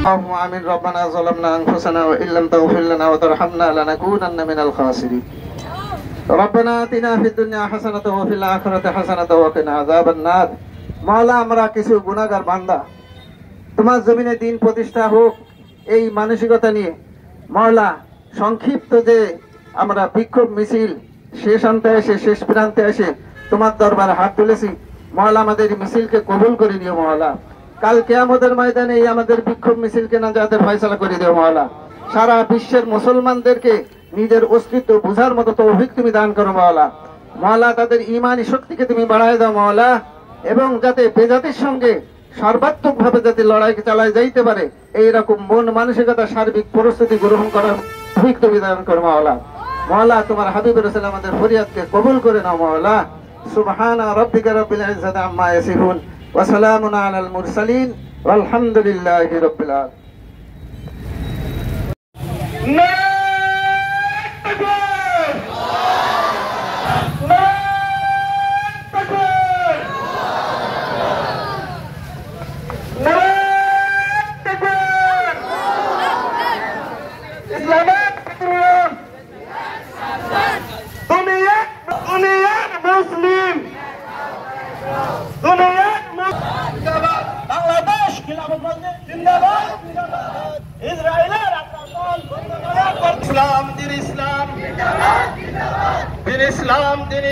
آمين. ربنا ظلمنا أنفسنا وإن لم تغفر لنا وترحمنا لنكونن من الخاسرين. ربنا آتنا في الدنيا حسنة وفي الآخرة حسنة وقنا عذاب النار. মাওলা, আমরা কিছু গুনাহগার বান্দা, তোমার জমিনে দিন প্রতিষ্ঠা হোক এই মানসিকতা নিয়ে মাওলা সংক্ষিপ্ত যে আমরা বিক্ষোভ মিছিল শেষ প্রান্তে এসে তোমার দরবারে হাত তুলেছি মাওলা, আমাদের মিছিলকে কবুল করে নিও মাওলা। কাল কিয়ামতের ময়দানে এই আমাদের বিক্ষোভ মিছিলকে নাজাতের ফয়সালা করে দিও মাওলা। সারা বিশ্বের মুসলমানদেরকে নিজের অস্তিত্ব বোঝার মতো তৌফিক তুমি দান করো মাওলা। মাওলা, তাদের ঈমানি শক্তিকে তুমি বাড়ায় দাও মাওলা, এবং যাতে বেজাতির সঙ্গে সর্বাত্মক ভাবে যাতে লড়াই চালায় যাইতে পারে এইরকম মন মানসিকতা সার্বিক প্রস্তুতি গ্রহণ করার তৌফিক তুমি দান করো মাওলা। মাওলা, তোমার হাবিব রাসূল আমাদের ফরিয়াদকে কবুল করে নাও মাওলা। সুবহানা রাব্বিকা রাব্বিল ইজ্জাতি আম্মা ইয়াসিফুন ওয়া সালামুন আলাল মুরসালিন ওয়ালহামদুলিল্লাহি রাব্বিল আলামিন।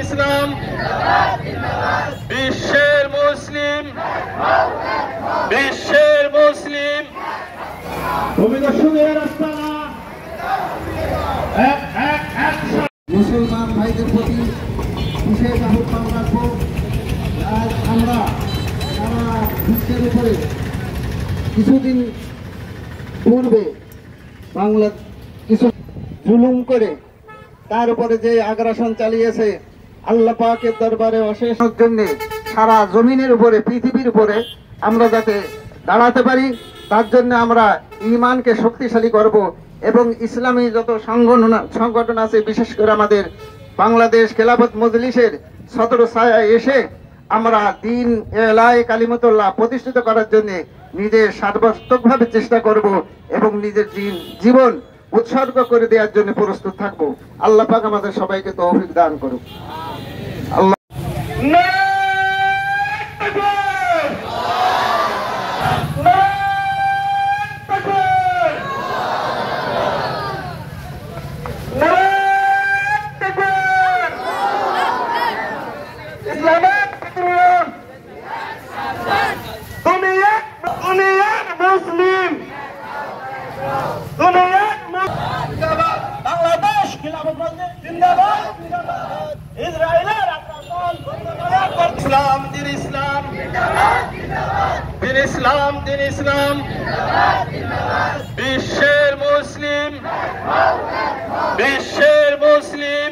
ইসলাম বিশ্বের মুসলিম মুসলমান ভাইদের প্রতি বিশেষ আহ্বান রাখবো। আজ আমরা সারা বিশ্বের উপরে কিছুদিন পূর্বে বাংলা কিছু জুলুম করে তার উপরে যে আগ্রাসন চালিয়েছে, আল্লাহ পাকের দরবারে অশেষ জন্য সারা জমিনের উপরে পৃথিবীর উপরে আমরা যাতে দাঁড়াতে পারি তার জন্য আমরা ঈমানকে শক্তিশালী করব এবং ইসলামী যত সংগঠন আছে বিশেষ করে আমাদের বাংলাদেশ খেলাফত মজলিসের ছত্র ছায়ায় এসে আমরা দ্বীন এলায়ে কালিমাতুল্লাহ প্রতিষ্ঠিত করার জন্য নিজের সার্বত্রিকভাবে চেষ্টা করব এবং নিজের জীবন উৎসর্গ করে দেওয়ার জন্য প্রস্তুত থাকবো। আল্লাহ পাক আমাদের সবাইকে তৌফিক দান করুক। আল্লাহ ইসলাম বিশ্বের মুসলিম